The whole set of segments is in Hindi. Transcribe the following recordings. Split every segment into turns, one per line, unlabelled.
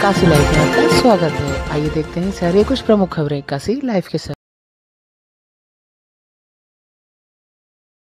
काशी लाइव में आपका स्वागत है। आइए देखते हैं शहर के कुछ प्रमुख खबरें काशी लाइव के साथ।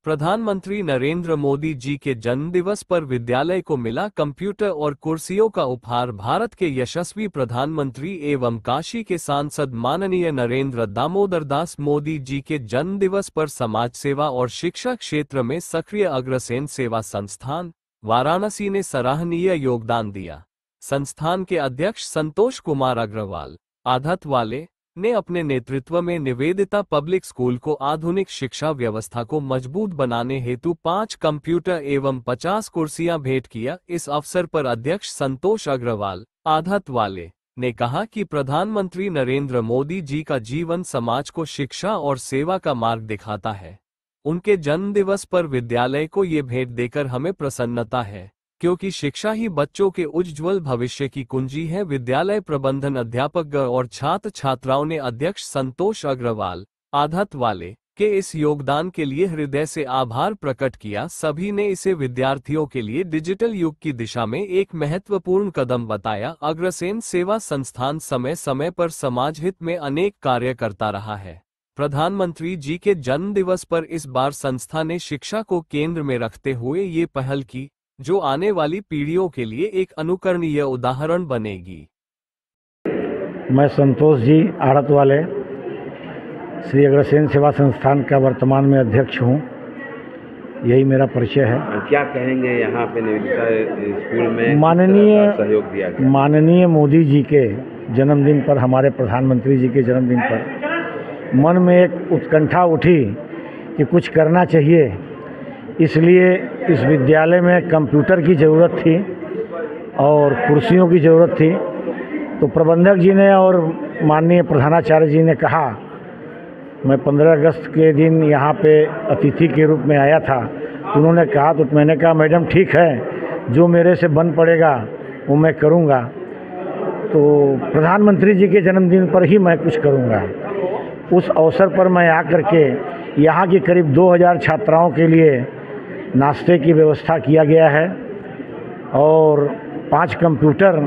प्रधानमंत्री नरेंद्र मोदी जी के जन्मदिवस पर विद्यालय को मिला कंप्यूटर और कुर्सियों का उपहार। भारत के यशस्वी प्रधानमंत्री एवं काशी के सांसद माननीय नरेंद्र दामोदर दास मोदी जी के जन्मदिवस पर समाज सेवा और शिक्षा क्षेत्र में सक्रिय अग्रसेन सेवा संस्थान वाराणसी ने सराहनीय योगदान दिया। संस्थान के अध्यक्ष संतोष कुमार अग्रवाल आधत वाले ने अपने नेतृत्व में निवेदिता पब्लिक स्कूल को आधुनिक शिक्षा व्यवस्था को मजबूत बनाने हेतु 5 कंप्यूटर एवं 50 कुर्सियां भेंट किया। इस अवसर पर अध्यक्ष संतोष अग्रवाल आधत वाले ने कहा कि प्रधानमंत्री नरेंद्र मोदी जी का जीवन समाज को शिक्षा और सेवा का मार्ग दिखाता है। उनके जन्मदिवस पर विद्यालय को ये भेंट देकर हमें प्रसन्नता है, क्योंकि शिक्षा ही बच्चों के उज्ज्वल भविष्य की कुंजी है। विद्यालय प्रबंधन अध्यापक और छात्र छात्राओं ने अध्यक्ष संतोष अग्रवाल आधत वाले के इस योगदान के लिए हृदय से आभार प्रकट किया। सभी ने इसे विद्यार्थियों के लिए डिजिटल युग की दिशा में एक महत्वपूर्ण कदम बताया। अग्रसेन सेवा संस्थान समय समय पर समाज हित में अनेक कार्य करता रहा है। प्रधानमंत्री जी के जन्मदिवस पर इस बार संस्था ने शिक्षा को केंद्र में रखते हुए ये पहल की, जो आने वाली पीढ़ियों के लिए एक अनुकरणीय उदाहरण बनेगी।
मैं संतोष जी आड़त वाले श्री अग्रसेन सेवा संस्थान का वर्तमान में अध्यक्ष हूँ। यही मेरा परिचय है।
क्या कहेंगे यहाँ पे निवेदिता स्कूल में सहयोग दिया गया?
माननीय मोदी जी के जन्मदिन पर, हमारे प्रधानमंत्री जी के जन्मदिन पर मन में एक उत्कंठा उठी कि कुछ करना चाहिए। इसलिए इस विद्यालय में कंप्यूटर की ज़रूरत थी और कुर्सियों की ज़रूरत थी। तो प्रबंधक जी ने और माननीय प्रधानाचार्य जी ने कहा, मैं 15 अगस्त के दिन यहाँ पे अतिथि के रूप में आया था, तो उन्होंने कहा, तो मैंने कहा मैडम ठीक है, जो मेरे से बन पड़ेगा वो मैं करूँगा। तो प्रधानमंत्री जी के जन्मदिन पर ही मैं कुछ करूँगा। उस अवसर पर मैं आकर के यहाँ की करीब 2000 छात्राओं के लिए नाश्ते की व्यवस्था किया गया है और 5 कंप्यूटर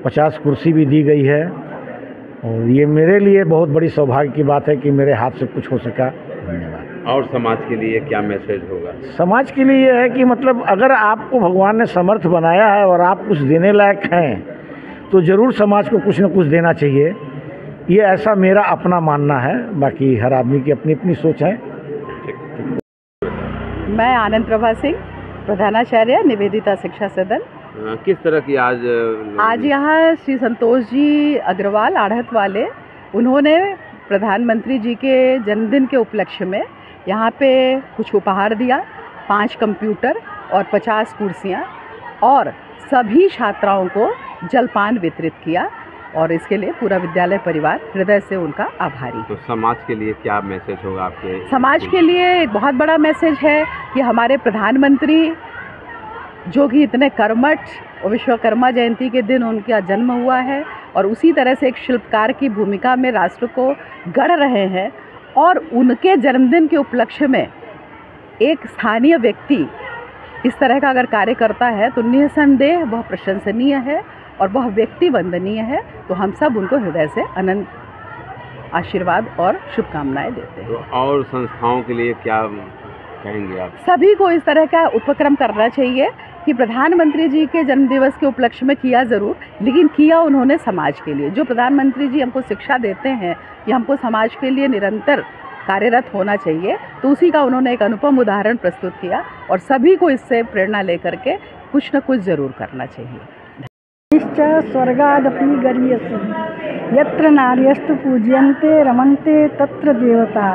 50 कुर्सी भी दी गई है। और ये मेरे लिए बहुत बड़ी सौभाग्य की बात है कि मेरे हाथ से कुछ हो सका। धन्यवाद।
और समाज के लिए क्या मैसेज होगा?
समाज के लिए यह है कि मतलब अगर आपको भगवान ने समर्थ बनाया है और आप कुछ देने लायक हैं तो ज़रूर समाज को कुछ न कुछ देना चाहिए। ये ऐसा मेरा अपना मानना है, बाकी हर आदमी की अपनी अपनी सोच है।
मैं आनंद प्रभा सिंह, प्रधानाचार्य निवेदिता शिक्षा सदन।
किस तरह की आज
यहाँ श्री संतोष जी अग्रवाल आढ़त वाले, उन्होंने प्रधानमंत्री जी के जन्मदिन के उपलक्ष्य में यहाँ पे कुछ उपहार दिया, 5 कंप्यूटर और 50 कुर्सियाँ, और सभी छात्राओं को जलपान वितरित किया। और इसके लिए पूरा विद्यालय परिवार हृदय से उनका आभारी।
तो समाज के लिए क्या मैसेज होगा आपके?
समाज के लिए एक बहुत बड़ा मैसेज है कि हमारे प्रधानमंत्री जो कि इतने कर्मठ, और विश्वकर्मा जयंती के दिन उनका जन्म हुआ है और उसी तरह से एक शिल्पकार की भूमिका में राष्ट्र को गढ़ रहे हैं, और उनके जन्मदिन के उपलक्ष्य में एक स्थानीय व्यक्ति इस तरह का अगर कार्य करता है तो निसंदेह वह प्रशंसनीय है और वह व्यक्ति वंदनीय है। तो हम सब उनको हृदय से अनंत आशीर्वाद और शुभकामनाएं देते हैं।
तो और संस्थाओं के लिए क्या कहेंगे आप?
सभी को इस तरह का उपक्रम करना चाहिए कि प्रधानमंत्री जी के जन्मदिवस के उपलक्ष्य में किया ज़रूर, लेकिन किया उन्होंने समाज के लिए। जो प्रधानमंत्री जी हमको शिक्षा देते हैं कि हमको समाज के लिए निरंतर कार्यरत होना चाहिए, तो उसी का उन्होंने एक अनुपम उदाहरण प्रस्तुत किया। और सभी को इससे प्रेरणा लेकर के कुछ न कुछ ज़रूर करना चाहिए।
स्वर्गादपि गरीयसी यत्र नार्यस्तु पूज्यन्ते रमन्ते तत्र देवता।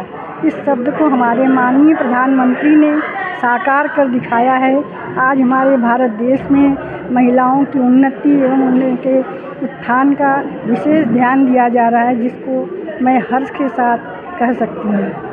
इस शब्द को हमारे माननीय प्रधानमंत्री ने साकार कर दिखाया है। आज हमारे भारत देश में महिलाओं की उन्नति एवं उनके उत्थान का विशेष ध्यान दिया जा रहा है, जिसको मैं हर्ष के साथ कह सकती हूँ।